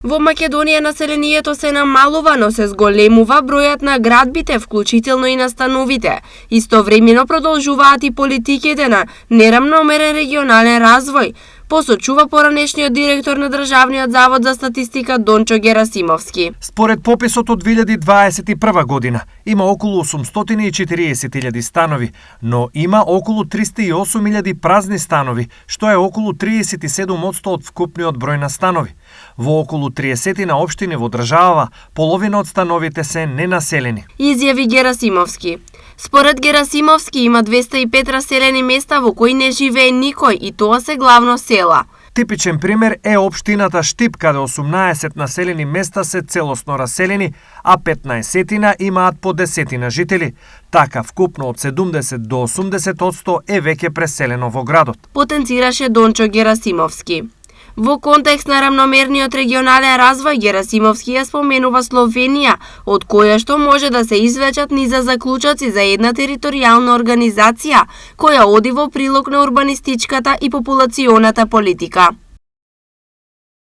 Во Македонија населението се намалува, но се зголемува бројот на градбите, вклучително и настановите. Истовремено продолжуваат и политиките на нерамномерен регионален развој, посочува поранешниот директор на Државниот завод за статистика Дончо Герасимовски. Според пописот од 2021 година има околу 840.000 станови, но има околу 308.000 празни станови, што е околу 37% од вкупниот број на станови. Во околу 30 на општини во државава, половина од становите се ненаселени. Изјави Герасимовски. Според Герасимовски има 205 раселени места во кои не живее никој и тоа се главно села. Типичен пример е општината Штип, каде 18 населени места се целосно раселени, а 15 имаат по 10 жители. Така, вкупно од 70 до 80% е веќе преселено во градот. Потенцираше Дончо Герасимовски. Во контекст на рамномерниот регионален развој, Герасимовски ја споменува Словенија, од која што може да се извлечат низа заклучоци за една територијална организација, која оди во прилог на урбанистичката и популационата политика.